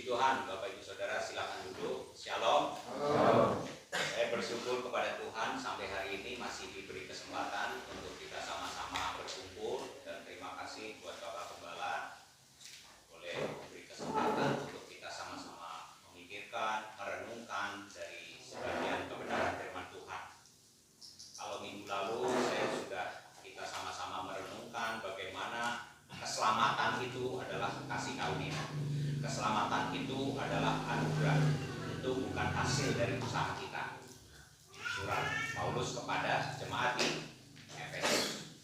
Puji Tuhan, Bapak Ibu Saudara, silakan duduk. Shalom. Saya bersyukur kepada Tuhan sampai hari ini masih diberi kesempatan untuk kita sama-sama berkumpul, dan terima kasih buat Bapak Gembala boleh memberi kesempatan untuk kita sama-sama memikirkan, merenungkan dari sebagian kebenaran firman Tuhan. Kalau minggu lalu kita sama-sama merenungkan bagaimana keselamatan itu adalah kasih karunia. Keselamatan itu adalah anugerah, itu bukan hasil dari usaha kita. Surat Paulus kepada jemaat di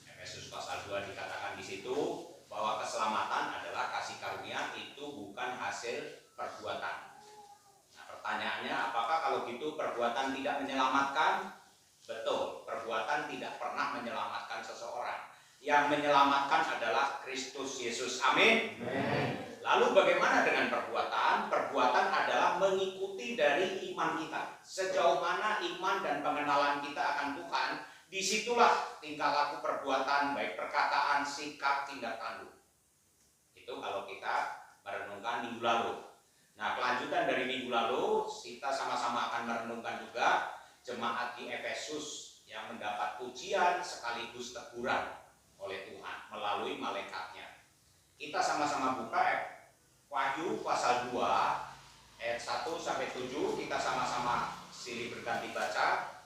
Efesus pasal 2 dikatakan di situ bahwa keselamatan adalah kasih karunia, itu bukan hasil perbuatan. Nah, pertanyaannya, apakah kalau gitu perbuatan tidak menyelamatkan? Betul, perbuatan tidak pernah menyelamatkan seseorang. Yang menyelamatkan adalah Kristus Yesus. Amin. Lalu bagaimana dengan perbuatan? Perbuatan adalah mengikuti dari iman kita. Sejauh mana iman dan pengenalan kita akan Tuhan, disitulah tingkah laku perbuatan, baik perkataan, sikap, tindak tanduk. Itu kalau kita merenungkan minggu lalu. Nah, kelanjutan dari minggu lalu, kita sama-sama akan merenungkan juga jemaat di Efesus yang mendapat pujian sekaligus teguran oleh Tuhan melalui malaikatnya. Kita sama-sama buka Wahyu pasal 2 ayat 1 sampai 7. Kita sama-sama silih berganti baca.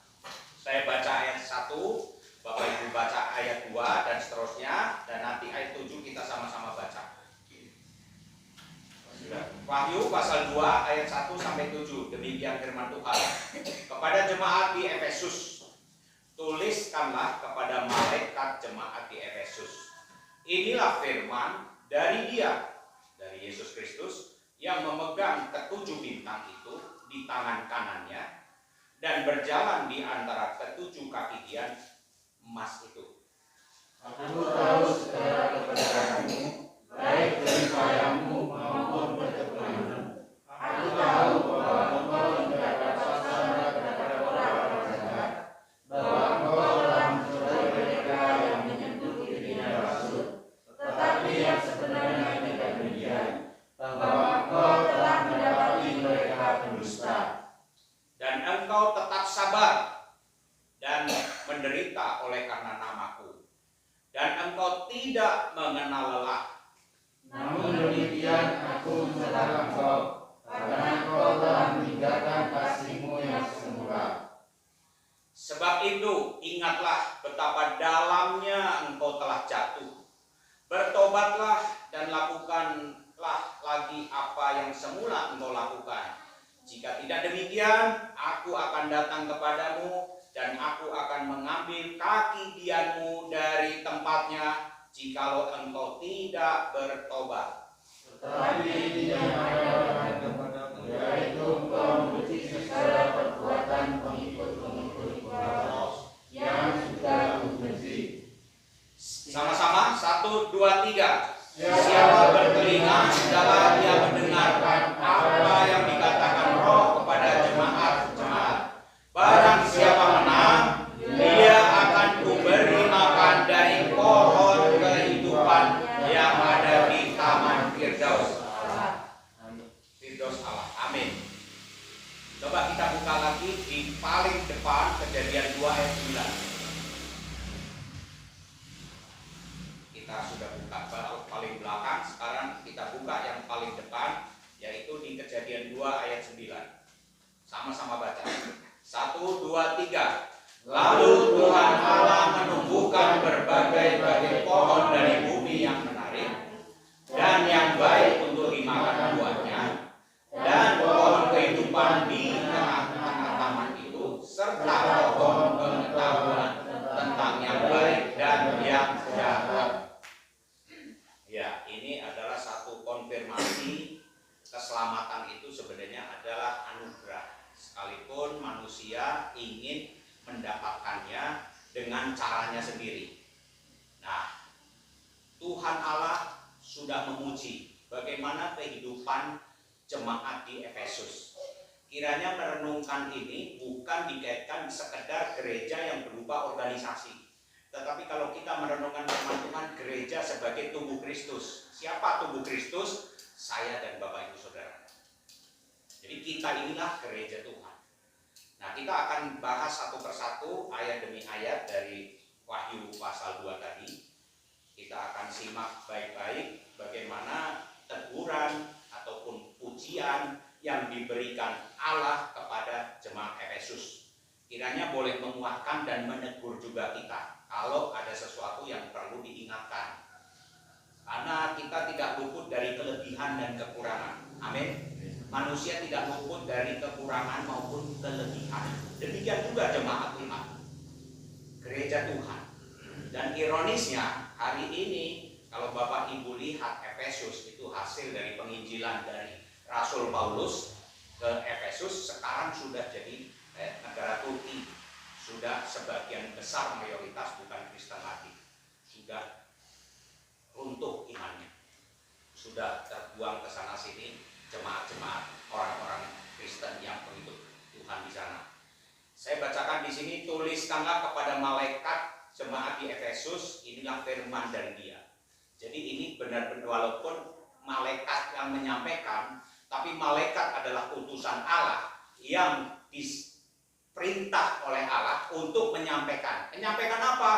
Saya baca ayat 1, Bapak Ibu baca ayat 2 dan seterusnya, dan nanti ayat 7 kita sama-sama baca. Wahyu pasal 2 ayat 1 sampai 7. Demikian firman Tuhan. Kepada jemaat di Efesus, tuliskanlah kepada malaikat jemaat di Efesus. Inilah firman dari Dia, dari Yesus Kristus, yang memegang ketujuh bintang itu di tangan kanannya dan berjalan di antara ketujuh kaki Dia emas itu. Aku tahu segala kebenaranmu, baik keripayamu maupun pertemuanmu. Aku tahu bahwa engkau tidak dapat sama terhadap orang-orang jahat, bahwa engkau telah mencobai mereka yang menyebut dirinya rasul, tetapi yang sebenarnya tidak demikian, bahwa engkau telah mendapati mereka pendusta. Dan engkau tetap sabar dan menderita oleh karena namaku, dan engkau tidak mengenal lelah. Namun demikian aku mencela engkau, karena engkau telah meninggalkan kasihmu yang semula. Sebab itu ingatlah betapa dalamnya engkau telah jatuh. Bertobatlah dan lakukanlah lagi apa yang semula engkau lakukan. Jika tidak demikian, aku akan datang kepadamu dan aku akan mengambil kaki dianmu dari tempatnya jikalau engkau tidak bertobat. Tetapi dia mengatakan kepadamu, yaitu engkau memuji segala perbuatan pengikut-pengikut Paulus yang sudah kubenci. Sama-sama, 1, 2, 3. Siapa bertelinga, hendaklah dia mendengarkan apa yang dikatakan Roh kepada jemaat-jemaat. Barang siapa menang, dia akan kuberi makan dari pohon kehidupan yang ada di taman Firdaus Allah. Amin. Coba kita buka lagi di paling depan, Kejadian 2 ayat 9. Kita sudah buka paling belakang, sekarang kita buka yang paling depan, yaitu di Kejadian 2 ayat 9. Sama-sama baca. 1, 2, 3. Lalu Tuhan Allah menumbuhkan berbagai pohon dari bumi yang menarik dan yang baik untuk dimakan buahnya, dan pohon kehidupan di tengah-tengah taman itu, serta pohon pengetahuan tentang yang baik dan yang jahat. Ya, ini adalah satu konfirmasi keselamatan itu sebenarnya adalah anugerah. Sekalipun manusia ingin mendapatkannya dengan caranya sendiri. Nah, Tuhan Allah sudah memuji bagaimana kehidupan jemaat di Efesus. Kiranya merenungkan ini bukan dikaitkan sekedar gereja yang berupa organisasi. Tetapi kalau kita merenungkan firman Tuhan, gereja sebagai tubuh Kristus. Siapa tubuh Kristus? Saya dan Bapak Ibu Saudara. inilah gereja Tuhan. Nah, kita akan bahas satu persatu ayat demi ayat dari Wahyu pasal 2 tadi. Kita akan simak baik-baik bagaimana teguran ataupun pujian yang diberikan Allah kepada jemaat Efesus. Kiranya boleh menguatkan dan menegur juga kita kalau ada sesuatu yang perlu diingatkan. Karena kita tidak luput dari kelebihan dan kekurangan. Amin. Manusia tidak luput dari kekurangan maupun kelebihan. Demikian juga jemaat iman, gereja Tuhan. Dan ironisnya hari ini kalau Bapak Ibu lihat Efesus itu hasil dari penginjilan dari Rasul Paulus ke Efesus, sekarang sudah jadi negara Turki. Sudah sebagian besar mayoritas bukan Kristen lagi. Sudah runtuh imannya. Sudah terbuang ke sana sini jemaat-jemaat orang-orang Kristen yang pengikut Tuhan di sana. Saya bacakan di sini, tuliskanlah kepada malaikat jemaat di Efesus, inilah firman dari Dia. Jadi ini benar-benar walaupun malaikat yang menyampaikan, tapi malaikat adalah utusan Allah yang diperintah oleh Allah untuk menyampaikan. Menyampaikan apa?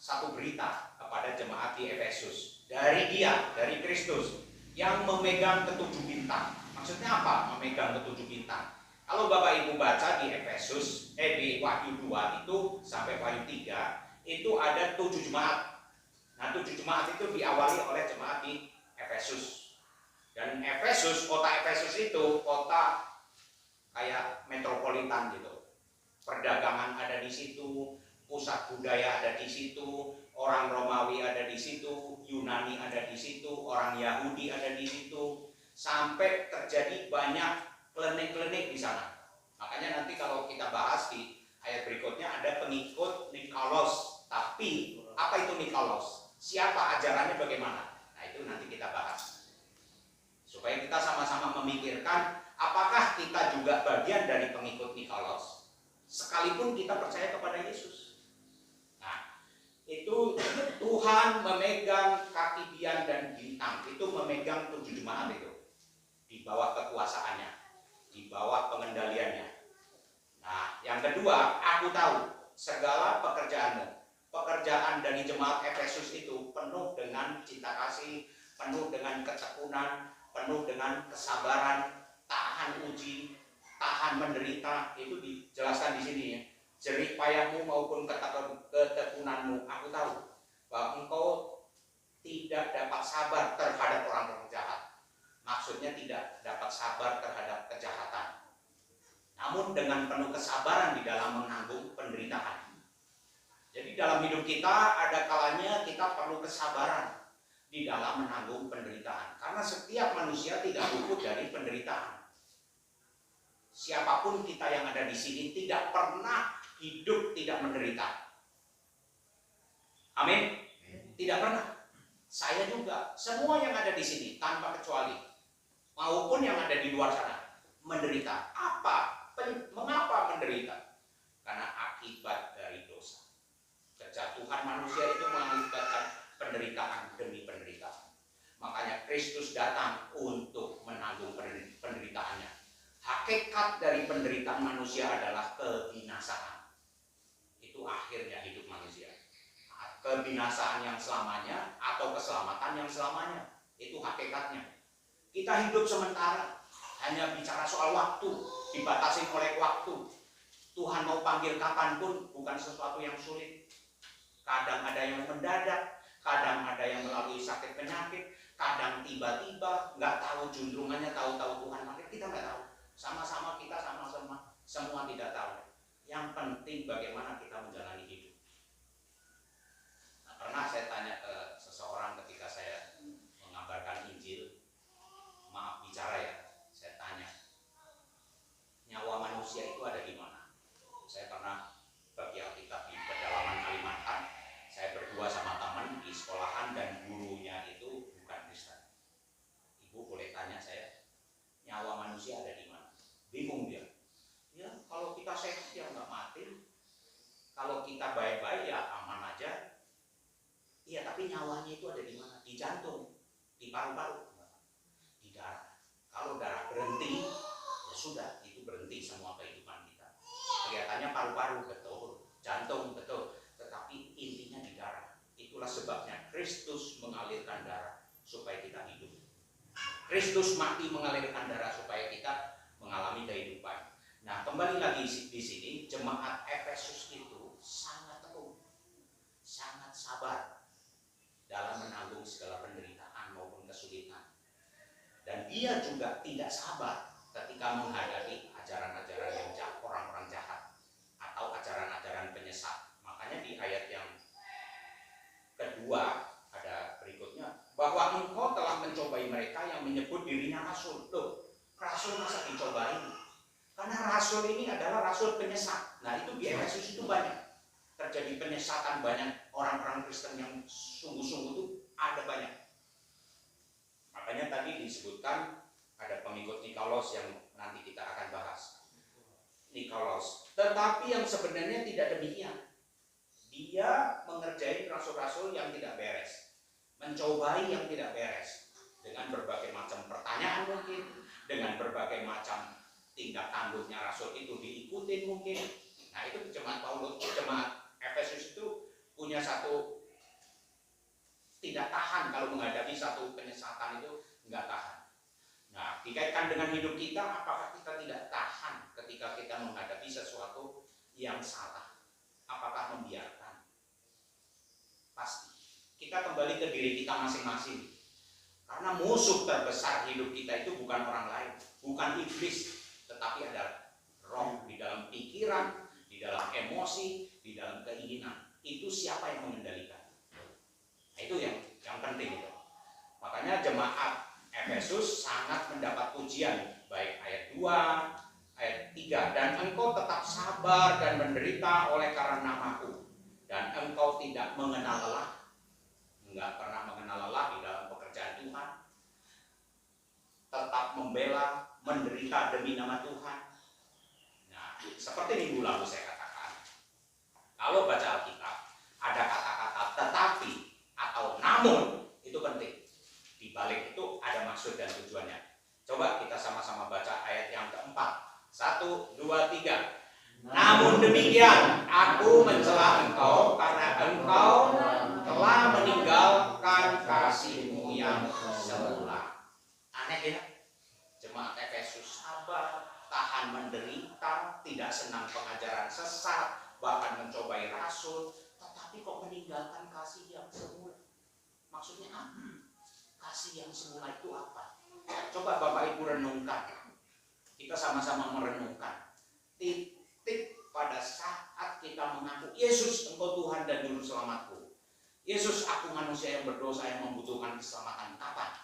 Satu berita kepada jemaat di Efesus dari Dia, dari Kristus yang memegang ketujuh bintang. Maksudnya apa? Memegang ketujuh bintang. Kalau Bapak Ibu baca di Efesus, di Wahyu 2 itu sampai Wahyu 3 itu ada 7 jemaat. Nah, 7 jemaat itu diawali oleh jemaat di Efesus. Dan Efesus, kota Efesus itu kota kayak metropolitan gitu. Perdagangan ada di situ, pusat budaya ada di situ, orang Romawi ada di situ, Yunani ada di situ, orang Yahudi ada di situ, sampai terjadi banyak klinik-klinik di sana. Makanya nanti kalau kita bahas di ayat berikutnya ada pengikut Nikolaus. Tapi apa itu Nikolaus? Siapa, ajarannya bagaimana? Nah, itu nanti kita bahas. Supaya kita sama-sama memikirkan apakah kita juga bagian dari pengikut Nikolaus. Sekalipun kita percaya kepada Yesus. Nah, itu Tuhan memegang kaki Dian dan bintang. Itu memegang 7 jemaat itu. Di bawah kekuasaannya, di bawah pengendaliannya. Nah, yang kedua, aku tahu segala pekerjaanmu. Pekerjaan dari jemaat Efesus itu penuh dengan cinta kasih, penuh dengan ketekunan, penuh dengan kesabaran, tahan uji, tahan menderita. Itu dijelaskan di sini ya. Jerih payahmu maupun ketekunanmu, aku tahu bahwa engkau tidak dapat sabar terhadap orang jahat. Maksudnya tidak dapat sabar terhadap kejahatan. Namun dengan penuh kesabaran di dalam menanggung penderitaan. Jadi dalam hidup kita ada kalanya kita perlu kesabaran di dalam menanggung penderitaan. Karena setiap manusia tidak luput dari penderitaan. Siapapun kita yang ada di sini tidak pernah hidup tidak menderita. Amin. Tidak pernah. Saya juga, semua yang ada di sini tanpa kecuali, maupun yang ada di luar sana, menderita. Mengapa menderita? Karena akibat dari dosa. Kejatuhan manusia itu mengakibatkan penderitaan demi penderitaan. Makanya Kristus datang untuk menanggung penderitaannya. Hakikat dari penderitaan manusia adalah kebinasaan. Itu akhirnya hidup manusia. Kebinasaan yang selamanya atau keselamatan yang selamanya. Itu hakikatnya. Kita hidup sementara, hanya bicara soal waktu, dibatasi oleh waktu. Tuhan mau panggil kapanpun, bukan sesuatu yang sulit. Kadang ada yang mendadak, kadang ada yang melalui sakit penyakit, kadang tiba-tiba, nggak tahu juntrungannya, tahu-tahu Tuhan panggil, kita nggak tahu. Sama-sama kita sama-sama, semua tidak tahu. Yang penting bagaimana kita menjalani hidup. Nah, pernah saya tanya ke seseorang ketika saya mengabarkan Injil, maaf bicara ya, saya tanya, nyawa manusia itu ada di mana? Saya pernah bagi Alkitab di pedalaman Kalimantan, saya berdua sama teman di sekolahan dan gurunya itu bukan Kristen. Ibu boleh tanya saya, nyawa manusia ada di mana? Bingung dia. Ya kalau kita sehat ya nggak mati, kalau kita baik-baik ya aman aja. Iya tapi nyawanya itu ada di mana? Di jantung, di paru-paru, di darah. Kalau darah berhenti, sudah itu berhenti semua kehidupan kita. Kelihatannya paru-paru betul, jantung betul, tetapi intinya di darah. Itulah sebabnya Kristus mengalirkan darah supaya kita hidup. Kristus mati mengalirkan darah supaya kita mengalami kehidupan. Nah, kembali lagi di sini, jemaat Efesus itu sangat teguh, sangat sabar dalam menanggung segala penderitaan maupun kesulitan. Dan dia juga tidak sabar ketika menghadapi ajaran-ajaran yang jahat, orang-orang jahat, atau ajaran-ajaran penyesat. Makanya di ayat yang kedua ada berikutnya, bahwa engkau telah mencobai mereka yang menyebut dirinya rasul. Loh, rasul masa dicobai? Karena rasul ini adalah rasul penyesat. Nah, itu di Efesus itu banyak terjadi penyesatan, banyak orang-orang Kristen yang sungguh-sungguh itu ada banyak. Makanya tadi disebutkan ada pengikut Nikolaus yang nanti kita akan bahas. Nikolaus. Tetapi yang sebenarnya tidak demikian. Dia mengerjain rasul-rasul yang tidak beres, mencobai yang tidak beres, dengan berbagai macam pertanyaan mungkin, dengan berbagai macam tindak tanduknya rasul itu diikutin mungkin. Nah, itu jemaat Paulus, jemaat Efesus itu punya satu tidak tahan kalau menghadapi satu penyesatan itu, enggak tahan. Nah, dikaitkan dengan hidup kita, apakah kita tidak tahan ketika kita menghadapi sesuatu yang salah? Apakah membiarkan? Pasti. Kita kembali ke diri kita masing-masing. Karena musuh terbesar hidup kita itu bukan orang lain, bukan iblis, tetapi adalah roh di dalam pikiran, di dalam emosi, di dalam keinginan. Itu siapa yang mengendalikan? Nah, itu yang penting itu. Makanya jemaat Efesus sangat mendapat pujian, baik ayat 2, ayat 3, dan engkau tetap sabar dan menderita oleh karena namaku, dan engkau tidak mengenal lelah, enggak pernah mengenal lelah di dalam pekerjaan Tuhan, tetap membela, menderita demi nama Tuhan. Nah, seperti minggu lalu saya katakan, kalau baca Alkitab ada kata-kata tetapi atau namun, itu penting. Di balik itu ada maksud dan tujuannya. Coba kita sama-sama baca ayat yang keempat. 1, 2, 3. Namun demikian, aku mencela engkau karena engkau telah meninggalkan kasihmu yang semula. Aneh ya? Jemaat Efesus sabar, tahan menderita, tidak senang pengajaran sesat, bahkan mencobai rasul, tetapi kok meninggalkan kasih yang semula. Maksudnya apa? Kasih yang semula itu apa? Coba Bapak Ibu renungkan. Kita sama-sama merenungkan. Titik pada saat kita mengaku, Yesus engkau Tuhan dan Juru Selamatku. Yesus, aku manusia yang berdosa yang membutuhkan keselamatan. Kapan?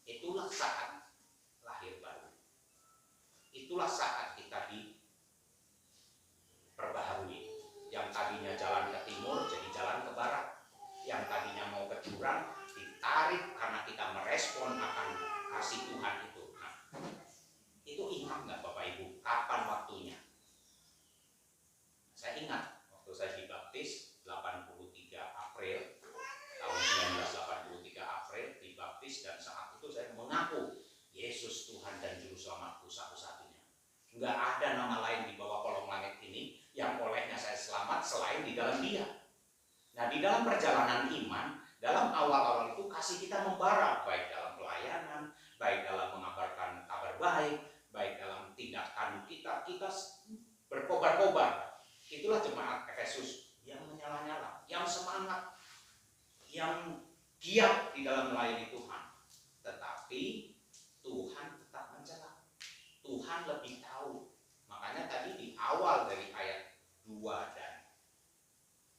Itulah saat lahir baru. Itulah saat kita diperbaharui. Yang tadinya jalan ke timur jadi jalan ke barat. Yang tadinya mau ke jurang ditarik karena kita merespon akan kasih Tuhan itu. Nah, itu ingat nggak Bapak Ibu? Kapan waktunya? Saya ingat waktu saya dibaptis 83 April tahun 1983 April dibaptis, dan saat itu saya mengaku Yesus Tuhan dan Juru Selamatku satu-satunya. Nggak ada nama lain di bawah kolong langit ini yang olehnya saya selamat selain di dalam Dia. Nah, di dalam perjalanan iman, dalam awal-awal itu kasih kita membara, baik dalam pelayanan, baik dalam mengabarkan kabar baik, baik dalam tindakan kita berkobar-kobar. Itulah jemaat Efesus yang menyala-nyala, yang semangat, yang giat di dalam melayani Tuhan. Tetapi Tuhan tetap mencela. Tuhan lebih tahu. Makanya tadi di awal dari ayat 2 dan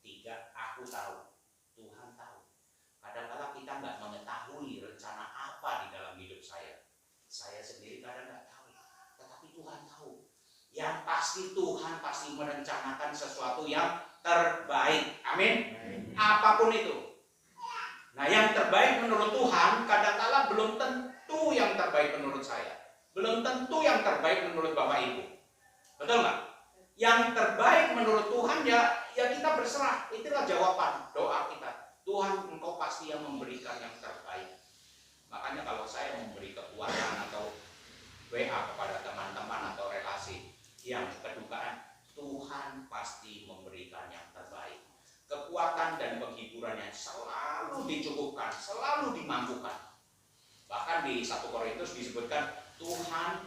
3, aku tahu, Tuhan tahu. Kadang-kadang kita nggak mengetahui rencana apa di dalam hidup saya. Saya sendiri kadang nggak tahu, tetapi Tuhan tahu. Yang pasti Tuhan pasti merencanakan sesuatu yang terbaik. Amin. Apapun itu. Nah, yang terbaik menurut Tuhan kadang-kadang belum tentu yang terbaik menurut saya. Belum tentu yang terbaik menurut Bapak Ibu. Betul nggak? Yang terbaik menurut Tuhan ya kita berserah. Itulah jawaban doa kita. Tuhan, engkau pasti yang memberikan yang terbaik. Makanya kalau saya memberi kekuatan atau WA kepada teman-teman atau Korintus disebutkan Tuhan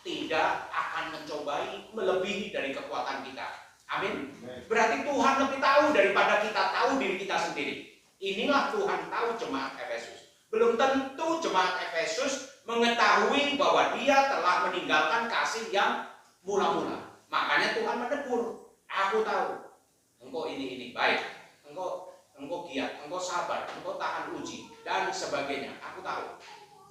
tidak akan mencobai melebihi dari kekuatan kita. Amin. Berarti Tuhan lebih tahu daripada kita tahu diri kita sendiri. Inilah Tuhan tahu jemaat Efesus. Belum tentu jemaat Efesus mengetahui bahwa dia telah meninggalkan kasih yang mula-mula. Makanya Tuhan menegur. Aku tahu engkau ini baik, engkau giat, engkau sabar, engkau tahan uji dan sebagainya. Aku tahu.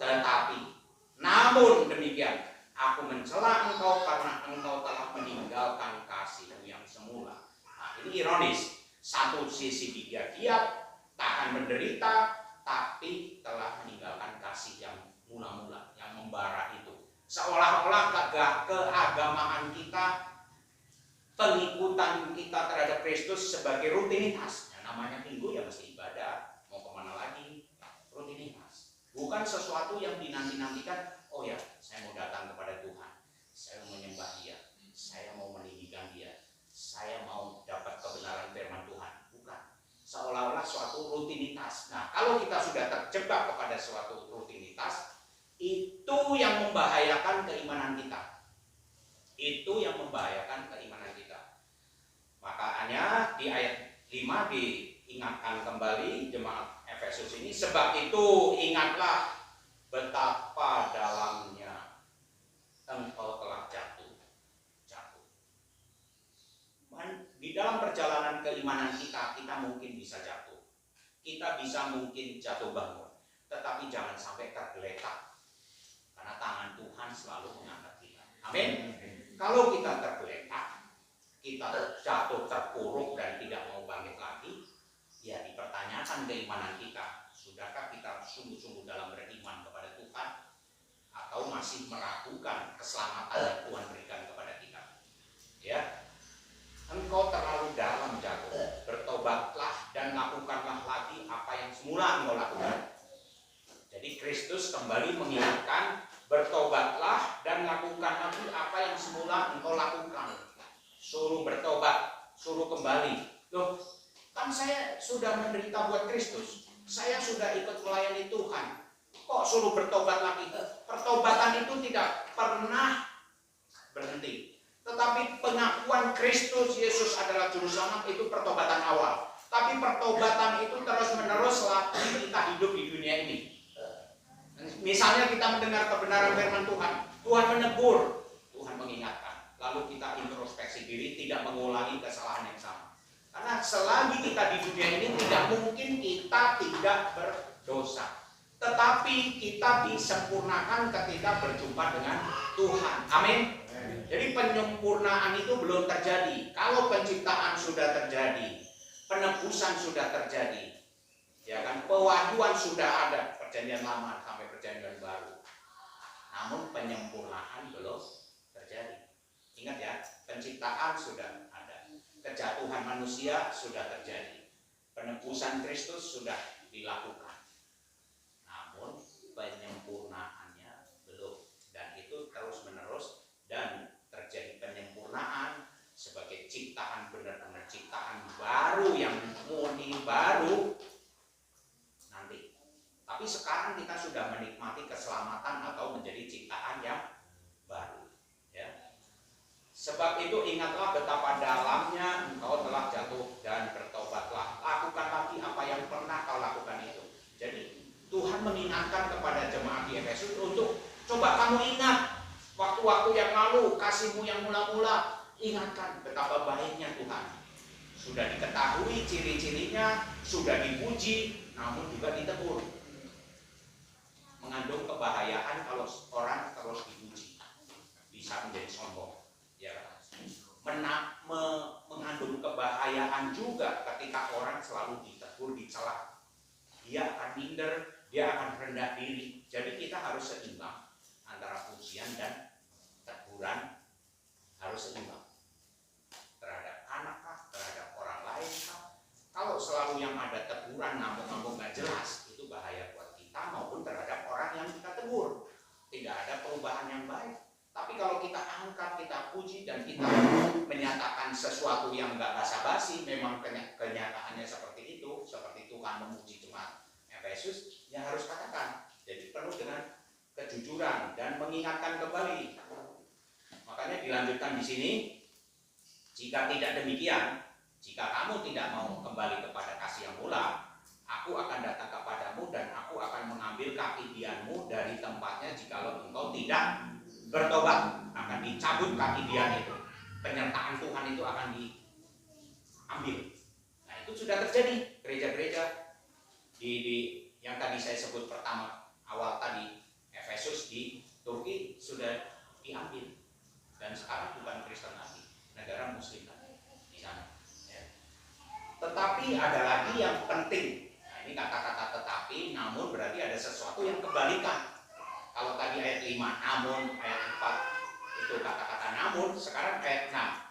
Tetapi namun demikian, aku mencela engkau karena engkau telah meninggalkan kasihmu yang semula. Nah, ini ironis. Satu sisi dia giat, tahan menderita, tapi telah meninggalkan kasih yang mula-mula, yang membara itu. Seolah-olah keagamaan kita, pengikutan kita terhadap Kristus sebagai rutinitas. Yang namanya minggu ya mesti ibadah, mau kemana lagi, rutinitas. Bukan sesuatu yang dinanti-nantikan. Oh ya, saya mau datang kepada Tuhan, saya mau menyembah Dia, saya mau meninggikan Dia, saya mau dapat kebenaran firman Tuhan. Bukan. Seolah-olah suatu rutinitas. Nah, kalau kita sudah terjebak kepada suatu rutinitas, itu yang membahayakan keimanan kita. Itu yang membahayakan keimanan kita. Makanya di ayat 5 diingatkan kembali jemaat Efesus ini, sebab itu ingatlah betapa dalamnya engkau telah jatuh. Di dalam perjalanan keimanan kita mungkin bisa jatuh. Kita bisa mungkin jatuh bangun. Tetapi jangan sampai tergeletak. Karena tangan Tuhan selalu mengangkat kita. Amin. Kalau kita tergeletak, kita jatuh terpuruk dan tidak mau bangkit lagi, ya dipertanyakan keimanan kita. Sudahkah kita sungguh-sungguh dalam beriman kepada Tuhan, atau masih meragukan keselamatan yang Tuhan berikan kepada kita? Ya, engkau terlalu dalam jatuh. Bertobatlah dan lakukanlah lagi apa yang semula engkau lakukan. Jadi Kristus kembali mengingatkan, bertobatlah dan lakukan lagi apa yang semula engkau lakukan. Suruh bertobat, suruh kembali. Loh, kan saya sudah menderita buat Kristus. Saya sudah ikut melayani Tuhan. Kok suruh bertobat lagi? Pertobatan itu tidak pernah berhenti. Tetapi pengakuan Kristus Yesus adalah juru selamat itu pertobatan awal. Tapi pertobatan itu terus-menerus selagi kita hidup di dunia ini. Misalnya kita mendengar kebenaran firman Tuhan, Tuhan menegur, Tuhan mengingatkan. Lalu kita introspeksi diri, tidak mengulangi kesalahan yang sama. Karena selagi kita di dunia ini tidak mungkin kita tidak berdosa. Tetapi kita disempurnakan ketika berjumpa dengan Tuhan. Amin. Jadi penyempurnaan itu belum terjadi. Kalau penciptaan sudah terjadi, penebusan sudah terjadi, ya kan, pewahyuan sudah ada, perjanjian lama sampai perjanjian baru. Namun penyempurnaan belum terjadi. Ingat ya, penciptaan sudah ada, kejatuhan manusia sudah terjadi, penebusan Kristus sudah dilakukan. Namun penyempurnaannya belum, dan itu terus menerus. Dan terjadi penyempurnaan sebagai ciptaan, benar-benar ciptaan baru yang murni baru nanti. Tapi sekarang kita sudah menikmati keselamatan atau menjadi ciptaan yang baru, ya. Sebab itu ingatlah betapa dalamnya engkau telah jatuh dan bertobatlah. Lakukan lagi apa yang pernah kau lakukan itu. Jadi Tuhan mengingatkan kepada jemaat di Efesus untuk coba kamu ingat waktu-waktu yang lalu, kasihmu yang mula-mula. Ingatkan betapa baiknya Tuhan. Sudah diketahui ciri-cirinya, sudah dipuji, namun juga ditegur. Mengandung kebahayaan kalau orang terus dipuji, bisa menjadi sombong. Ya, mengandung kebahayaan juga ketika orang selalu ditegur, dicela. Dia akan minder, dia akan rendah diri. Jadi kita harus seimbang antara pujian dan teguran, harus seimbang. Terhadap anak kah, terhadap orang lain kah. Kalau selalu yang ada teguran ngambung-ngambung gak jelas, itu bahaya buat kita maupun terhadap orang yang kita tegur. Tidak ada perubahan yang baik. Tapi kalau kita angkat, kita puji, dan kita menyatakan sesuatu yang gak basa-basi, memang kenyataannya seperti itu, seperti Tuhan memuji jemaat Efesus, yang harus katakan. Jadi penuh dengan kejujuran dan mengingatkan kembali. Makanya dilanjutkan di sini, jika tidak demikian, jika kamu tidak mau kembali kepada kasih yang mula, aku akan datang kepadamu dan aku akan mengambil kaki dianmu dari tempatnya jikalau engkau tidak bertobat. Akan dicabut kaki dian itu. Penyertaan Tuhan itu akan diambil. Nah, itu sudah terjadi. Gereja-gereja di yang tadi saya sebut pertama awal tadi, Efesus di Turki sudah diambil. Dan sekarang bukan Kristen lagi, negara Muslim lagi di sana. Ya. Tetapi ada lagi yang penting. Nah, ini kata-kata tetapi, namun berarti ada sesuatu yang kebalikan. Kalau tadi ayat 5, namun ayat 4 itu kata-kata namun, sekarang ayat 6.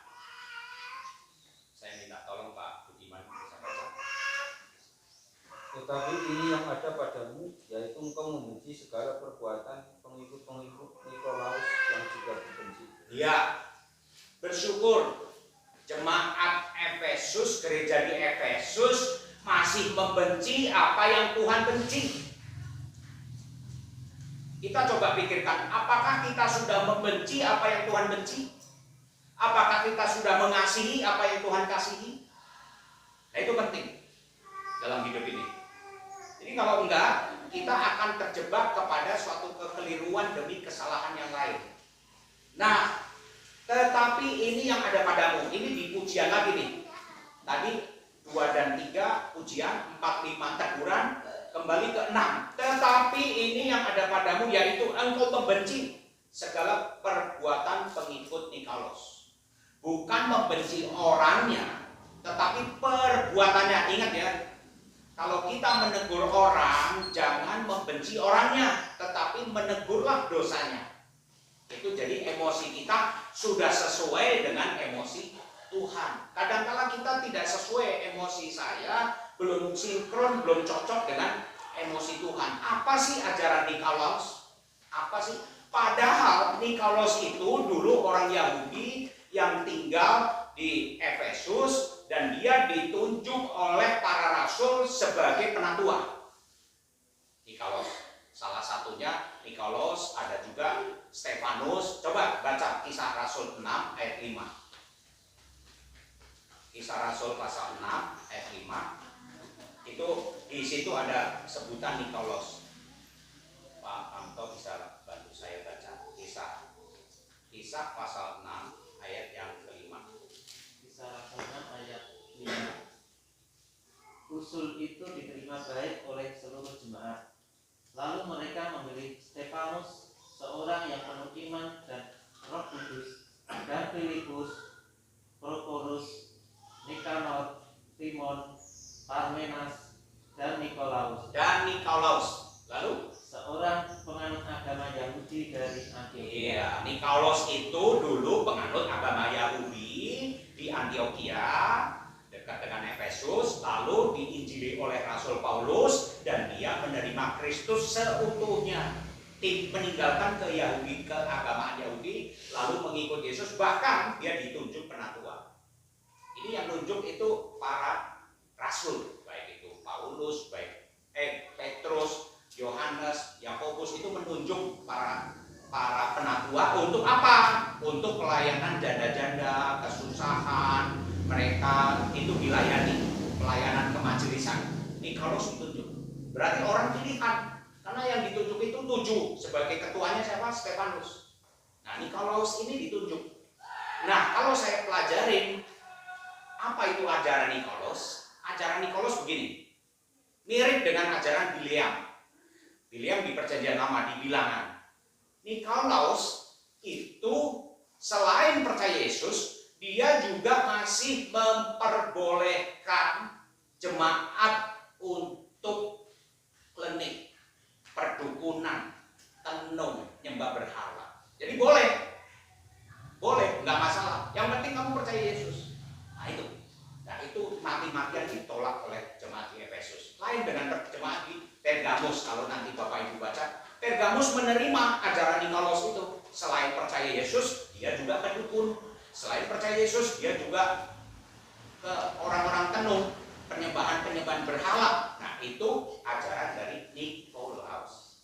Saya minta tolong Pak Budiman bisa baca. Tetapi ini yang ada padamu, yaitu engkau membenci segala perbuatan pengikut-pengikut Nikolaus yang juga dibenci. Ya, bersyukur jemaat Efesus, gereja di Efesus masih membenci apa yang Tuhan benci. Kita coba pikirkan, apakah kita sudah membenci apa yang Tuhan benci? Apakah kita sudah mengasihi apa yang Tuhan kasihi? Nah, itu penting dalam hidup ini. Jadi kalau enggak, kita akan terjebak kepada suatu kekeliruan demi kesalahan yang lain. Nah, tetapi ini yang ada padamu, ini di pujian lagi nih. Tadi 2 dan 3 pujian, 4, 5 teguran, kembali ke 6. Tetapi ini yang ada padamu, yaitu engkau membenci segala perbuatan pengikut Nikolaus. Bukan membenci orangnya, tetapi perbuatannya. Ingat ya, kalau kita menegur orang, jangan membenci orangnya, tetapi menegurlah dosanya. Itu jadi emosi kita sudah sesuai dengan emosi Tuhan. Kadang-kala kita tidak sesuai emosi saya, belum sinkron, belum cocok dengan emosi Tuhan. Apa sih ajaran Nikolaus? Apa sih? Padahal Nikolaus itu dulu orang Yahudi yang tinggal di Efesus dan dia ditunjuk oleh para rasul sebagai penatua. Nikolaus. Salah satunya Nikolaus, ada juga Stefanus. Coba baca Kisah Rasul 6 ayat 5. Kisah Rasul pasal 6 ayat 5. Itu di situ ada sebutan Nikolaus. Pak Amto bisa bantu saya baca Kisah pasal 6 ayat yang kelima. Kisah Rasul 6 ayat 5. Usul itu diterima baik oleh seluruh jemaat. Lalu mereka memilih Stefanus, seorang yang penuh iman dan Roh Kudus, dan Filipus, Prokorus, Nikanor, Timon, Parmenas, dan Nikolaus. Lalu Seorang penganut agama Yahudi dari Antioquia. iya, Nikolaus itu dulu penganut agama Yahudi di Antioquia, dekat dengan Efesus, lalu diinjili oleh Rasul Paulus dan dia menerima Kristus seutuhnya, meninggalkan keagamaan Yahudi, lalu mengikut Yesus, bahkan dia ditunjuk penatua. Ini yang nunjuk itu para rasul, baik itu Paulus, baik Petrus, Yohanes, Yakobus, itu menunjuk para penatua untuk apa? Untuk pelayanan janda-janda, kesusahan, mereka itu dilayani, pelayanan kemajelisan. Nikolaus ditunjuk. Berarti orang pilihan, karena yang ditunjuk itu 7. Sebagai ketuanya siapa? Stefanus. Nah, Nikolaus ini ditunjuk. Nah, kalau saya pelajarin apa itu ajaran Nikolaus? Ajaran Nikolaus begini. Mirip dengan ajaran Bileam. Bileam di Perjanjian Lama, di Bilangan. Nikolaus itu selain percaya Yesus, dia juga masih memperbolehkan jemaat untuk klinik, perdukunan, tenung, nyembah berhala. Jadi boleh, nggak masalah. Yang penting kamu percaya Yesus. Nah itu mati-matian ditolak oleh jemaat di Efesus. Lain dengan jemaat di Pergamus. Kalau nanti Bapak Ibu baca, Pergamus menerima ajaran Nikolaus itu. Selain percaya Yesus, dia juga pendukun. Selain percaya Yesus, dia juga ke orang-orang tenung, penyembahan berhala. Nah itu ajaran dari Nikolaus.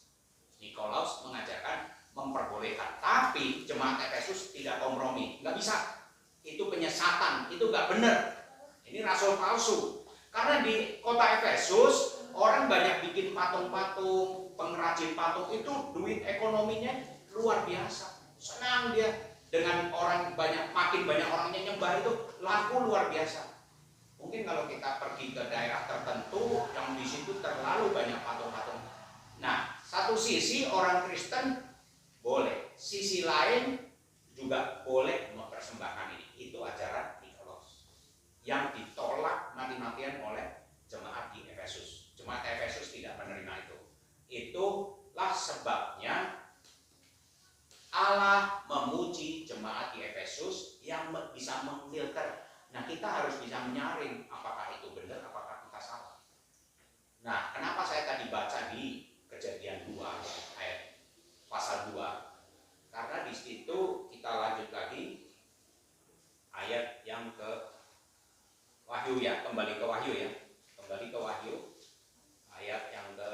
Nikolaus mengajarkan memperbolehkan, tapi jemaat Efesus tidak kompromi, nggak bisa. Itu penyesatan, itu nggak benar. Ini rasul palsu. Karena di kota Efesus orang banyak bikin patung-patung, pengrajin patung itu duit ekonominya luar biasa. Senang dia dengan orang banyak, makin banyak orangnya nyembah itu laku luar biasa. Mungkin kalau kita pergi ke daerah tertentu yang di situ terlalu banyak patung-patung. Nah, satu sisi orang Kristen boleh, sisi lain juga boleh mempersembahkan ini. Itu ajaran Nikolaus yang ditolak mati-matian oleh jemaat di Efesus. Jemaat Efesus tidak menerima itu. Itulah sebabnya Allah memuji jemaat di Efesus yang bisa memfilter. Nah, kita harus bisa menyaring apakah itu benar, apakah kita salah. Nah, kenapa saya tadi baca di Kejadian 2 ayat pasal 2? Karena di situ kita lanjut lagi ayat yang ke Wahyu ya, kembali ke Wahyu ya. Kembali ke Wahyu ayat yang ke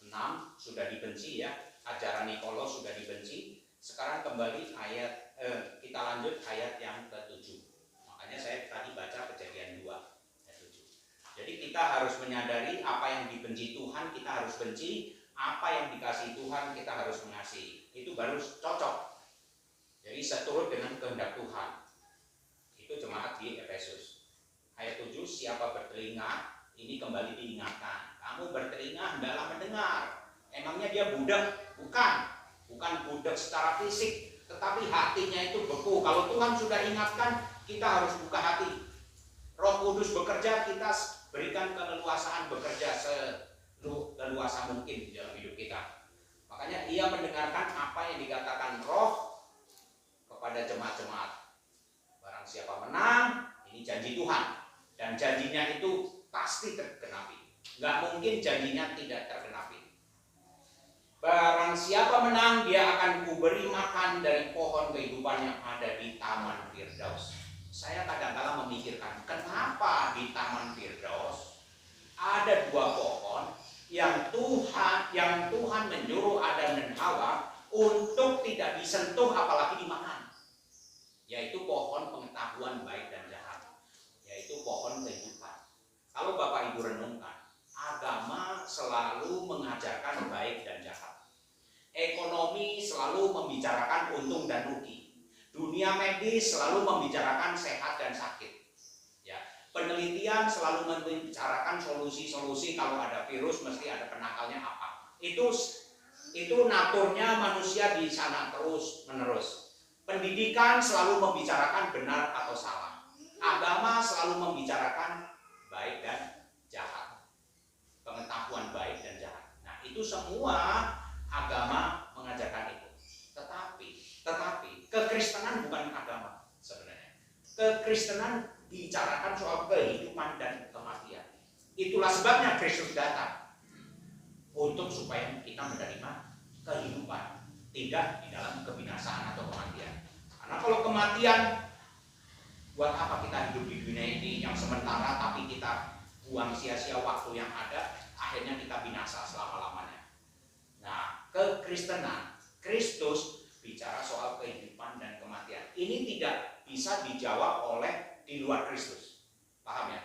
6 sudah dibenci ya, ajaran Nikolaus sudah dibenci. Sekarang kembali ayat kita lanjut ayat yang ke-7. Makanya saya tadi baca Kejadian 2 ayat 7. Jadi kita harus menyadari apa yang dibenci Tuhan kita harus benci, apa yang dikasihi Tuhan kita harus mengasihi. Itu baru cocok. Jadi seturut dengan kehendak Tuhan. Itu jemaat di Efesus. Ayat 7, siapa bertelinga, ini kembali diingatkan. Kamu bertelinga, hendaklah mendengar. Emangnya dia budak? Bukan budak secara fisik, tetapi hatinya itu beku. Kalau Tuhan sudah ingatkan, kita harus buka hati. Roh Kudus bekerja, kita berikan keleluasaan bekerja seleluasa mungkin di dalam hidup kita. Makanya ia mendengarkan apa yang dikatakan Roh kepada jemaat-jemaat. Barang siapa menang, ini janji Tuhan. Dan janjinya itu pasti tergenapi. Nggak mungkin janjinya tidak tergenapi. Barang siapa menang, dia akan kuberi makan dari pohon kehidupan yang ada di Taman Firdaus. Saya kadang-kadang memikirkan, kenapa di Taman Firdaus ada 2 pohon yang Tuhan menyuruh Adam dan Hawa untuk tidak disentuh apalagi dimakan. Yaitu pohon pengetahuan baik dan jahat. Yaitu pohon kehidupan. Kalau Bapak Ibu renungkan, agama selalu mengajarkan baik dan jahat. Ekonomi selalu membicarakan untung dan rugi. Dunia medis selalu membicarakan sehat dan sakit. Ya, penelitian selalu membicarakan solusi-solusi, kalau ada virus mesti ada penakalnya apa. Itu naturnya manusia di sana terus menerus. Pendidikan selalu membicarakan benar atau salah. Agama selalu membicarakan baik dan jahat. Pengetahuan baik dan jahat. Nah, itu semua agama mengajarkan itu. Tetapi kekristenan bukan agama sebenarnya. Kekristenan bicarakan soal kehidupan dan kematian. Itulah sebabnya Kristus datang, untuk supaya kita menerima kehidupan, tidak di dalam kebinasaan atau kematian. Karena kalau kematian, buat apa kita hidup di dunia ini yang sementara, tapi kita buang sia-sia waktu yang ada, akhirnya kita binasa selama-lamanya. Nah, kekristenan, Kristus bicara soal kehidupan dan kematian. Ini tidak bisa dijawab oleh di luar Kristus. Paham ya?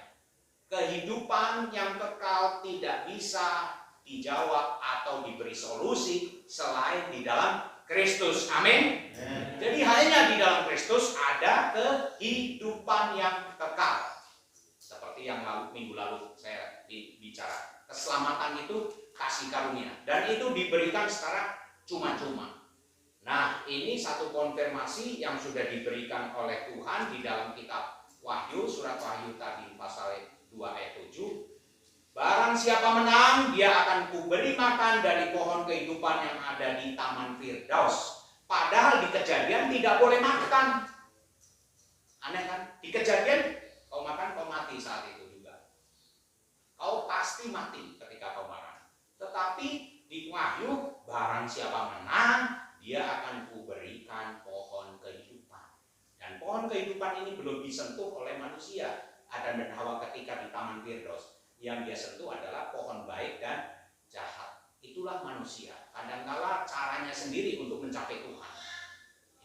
Kehidupan yang kekal tidak bisa dijawab atau diberi solusi selain di dalam Kristus. Amin. Jadi hanya di dalam Kristus ada kehidupan yang kekal. Seperti yang minggu lalu saya bicara. Keselamatan itu kasih karunia. Dan itu diberikan secara cuma-cuma. Nah, ini satu konfirmasi yang sudah diberikan oleh Tuhan di dalam kitab Wahyu, surat Wahyu tadi pasal 2 ayat 7. Barang siapa menang, dia akan kuberi makan dari pohon kehidupan yang ada di Taman Firdaus. Padahal di Kejadian tidak boleh makan. Aneh kan? Di Kejadian kau makan, kau mati saat itu juga. Kau pasti mati ketika kau makan. Tetapi di Wahyu, barang siapa menang, dia akan kuberikan pohon kehidupan. Dan pohon kehidupan ini belum disentuh oleh manusia, Adam dan Hawa ketika di Taman Firdaus. Yang dia sentuh adalah pohon baik dan jahat. Itulah manusia. Kadangkala caranya sendiri untuk mencapai Tuhan.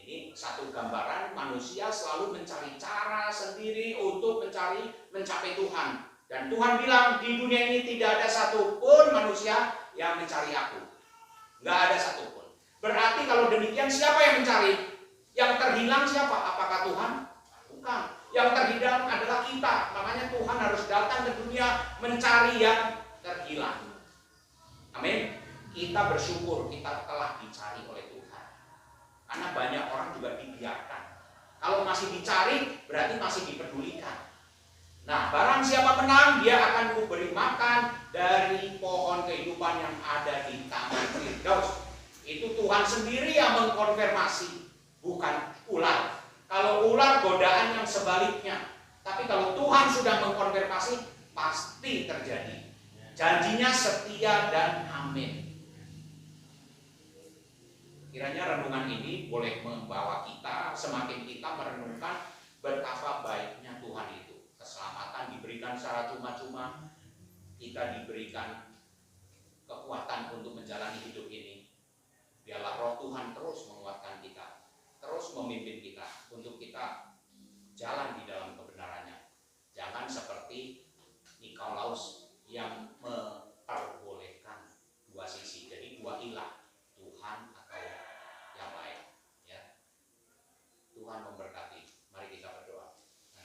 Ini satu gambaran manusia selalu mencari cara sendiri untuk mencapai Tuhan. Dan Tuhan bilang di dunia ini tidak ada satupun manusia yang mencari aku. Nggak ada satupun. Berarti kalau demikian siapa yang mencari? Yang terhilang siapa? Apakah Tuhan? Bukan. Yang terhilang adalah kita. Makanya Tuhan harus datang ke dunia mencari yang terhilang. Amin. Kita bersyukur kita telah dicari oleh Tuhan. Karena banyak orang juga dibiarkan. Kalau masih dicari, berarti masih dipedulikan. Nah, barang siapa menang, dia akan kuberi makan dari pohon kehidupan yang ada di taman Firdaus. Itu Tuhan sendiri yang mengkonfirmasi, bukan ular. Kalau ular godaan yang sebaliknya. Tapi kalau Tuhan sudah mengkonfirmasi, pasti terjadi. Janjinya setia dan amin. Kiranya renungan ini boleh membawa kita, semakin kita merenungkan betapa baiknya Tuhan itu. Keselamatan diberikan secara cuma-cuma, kita diberikan kekuatan untuk menjalani hidup ini. Biarlah roh Tuhan terus menguatkan kita, terus memimpin kita untuk kita jalan di dalam kebenarannya. Jangan seperti